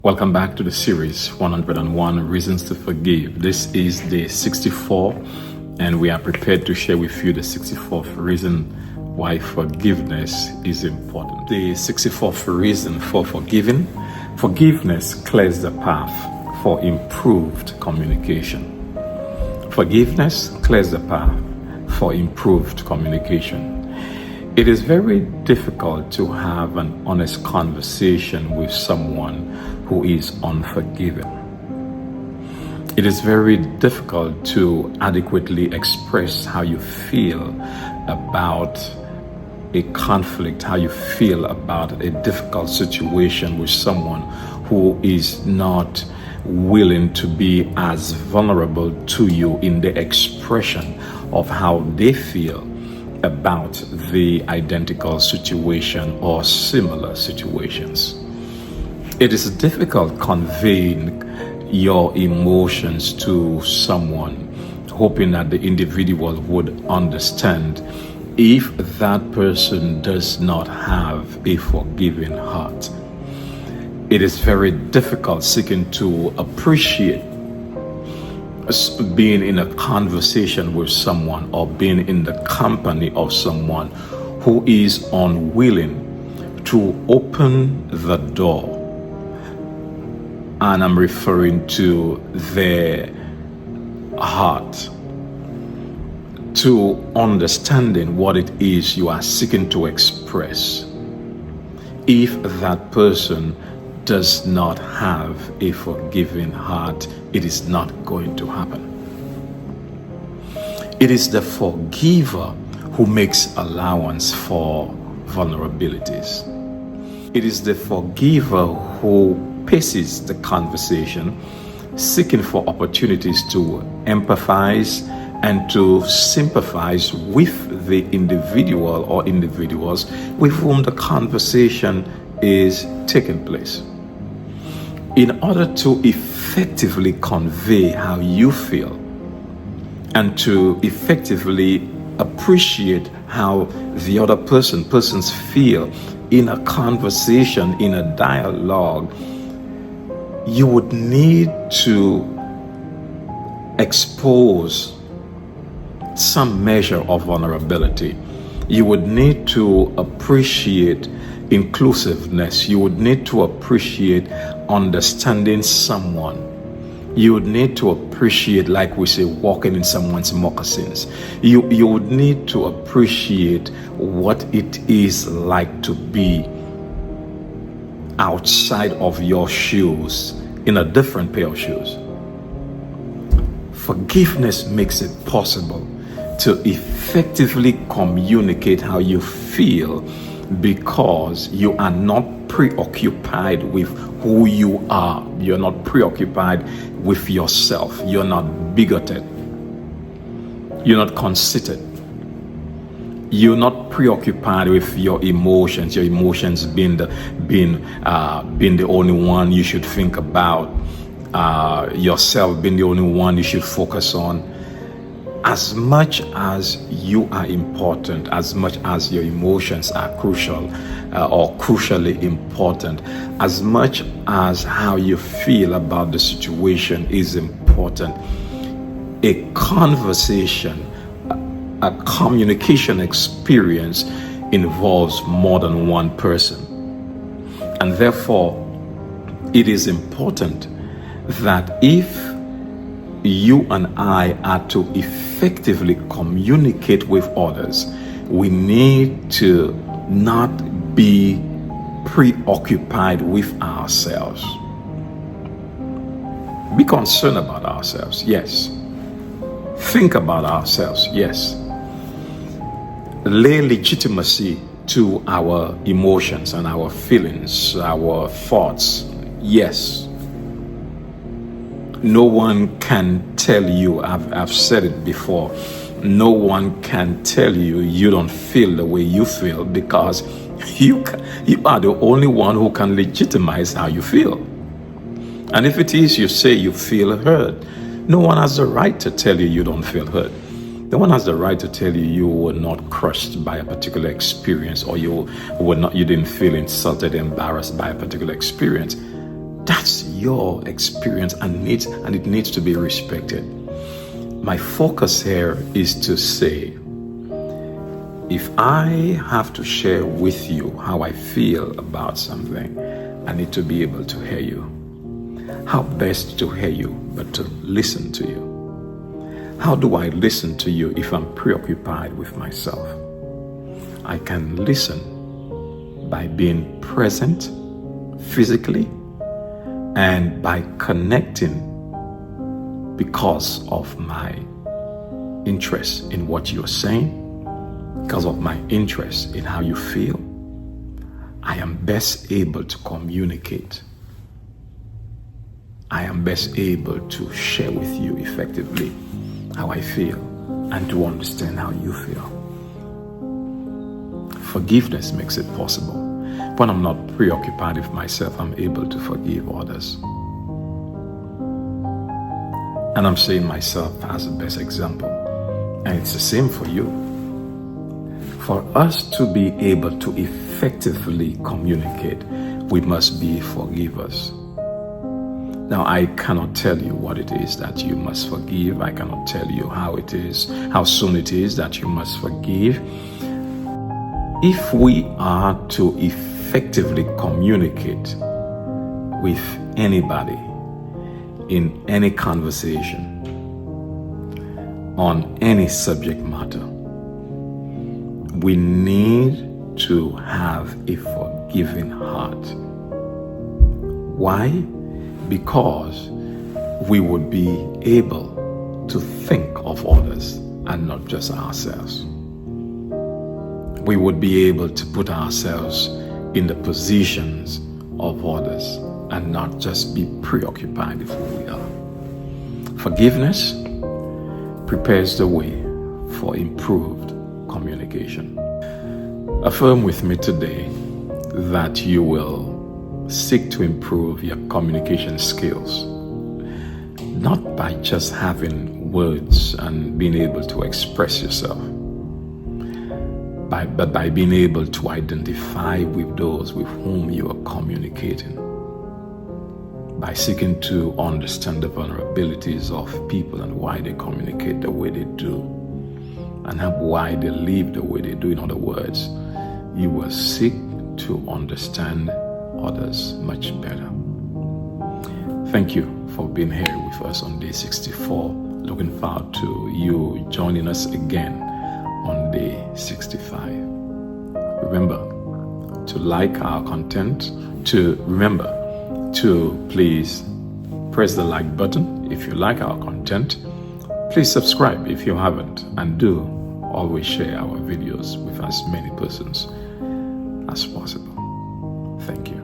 Welcome back to the series 101 Reasons to Forgive. This is day 64, and we are prepared to share with you the 64th reason why forgiveness is important. The 64th reason for forgiving: forgiveness clears the path for improved communication. Forgiveness clears the path for improved communication. It is very difficult to have an honest conversation with someone who is unforgiving. It is very difficult to adequately express how you feel about a conflict, how you feel about a difficult situation with someone who is not willing to be as vulnerable to you in the expression of how they feel about the identical situation or similar situations. It is difficult conveying your emotions to someone, hoping that the individual would understand, if that person does not have a forgiving heart. It is very difficult seeking to appreciate being in a conversation with someone or being in the company of someone who is unwilling to open the door. And I'm referring to their heart, to understanding what it is you are seeking to express. If that person does not have a forgiving heart, it is not going to happen. It is the forgiver who makes allowance for vulnerabilities. It is the forgiver who paces the conversation, seeking for opportunities to empathize and to sympathize with the individual or individuals with whom the conversation is taking place. In order to effectively convey how you feel and to effectively appreciate how the other persons feel in a conversation, in a dialogue, you would need to expose some measure of vulnerability. You would need to appreciate inclusiveness. You would need to appreciate understanding someone. You would need to appreciate, like we say, walking in someone's moccasins. You would need to appreciate what it is like to be outside of your shoes, in a different pair of shoes. Forgiveness makes it possible to effectively communicate how you feel, because you are not preoccupied with who you are. You're not preoccupied with yourself. You're not bigoted. You're not conceited. You're not preoccupied with your emotions. Your emotions being the only one you should think about. Yourself being the only one you should focus on. As much as you are important, as much as your emotions are crucial or crucially important, as much as how you feel about the situation is important, a conversation, a communication experience involves more than one person. And therefore, it is important that if you and I are to effectively communicate with others, we need to not be preoccupied with ourselves. Be concerned about ourselves, yes. Think about ourselves, yes. Lay legitimacy to our emotions and our feelings, our thoughts, yes. No one can tell you, I've said it before, no one can tell you you don't feel the way you feel, because you are the only one who can legitimize how you feel. And if it is you say you feel hurt, no one has the right to tell you you don't feel hurt. No one has the right to tell you you were not crushed by a particular experience, or you didn't feel insulted, embarrassed by a particular experience. That's your experience, and it needs to be respected. My focus here is to say, if I have to share with you how I feel about something, I need to be able to hear you. How best to hear you but to listen to you? How do I listen to you if I'm preoccupied with myself? I can listen by being present physically and by connecting because of my interest in what you're saying, because of my interest in how you feel. I am best able to communicate. I am best able to share with you effectively how I feel and to understand how you feel. Forgiveness makes it possible. When I'm not preoccupied with myself, I'm able to forgive others. And I'm saying myself as the best example. And it's the same for you. For us to be able to effectively communicate, we must be forgivers. Now, I cannot tell you what it is that you must forgive. I cannot tell you how soon it is that you must forgive. If we are to effectively communicate with anybody in any conversation on any subject matter, we need to have a forgiving heart. Why? Because we would be able to think of others and not just ourselves. We would be able to put ourselves in the positions of others and not just be preoccupied with who we are. Forgiveness prepares the way for improved communication. Affirm with me today that you will seek to improve your communication skills, not by just having words and being able to express yourself, but by being able to identify with those with whom you are communicating, by seeking to understand the vulnerabilities of people and why they communicate the way they do, and why they live the way they do. In other words, you will seek to understand others much better. Thank you for being here with us on day 64. Looking forward to you joining us again on day 65. Remember to like our content, remember to please press the like button if you like our content. Please subscribe if you haven't, and do always share our videos with as many persons as possible. Thank you.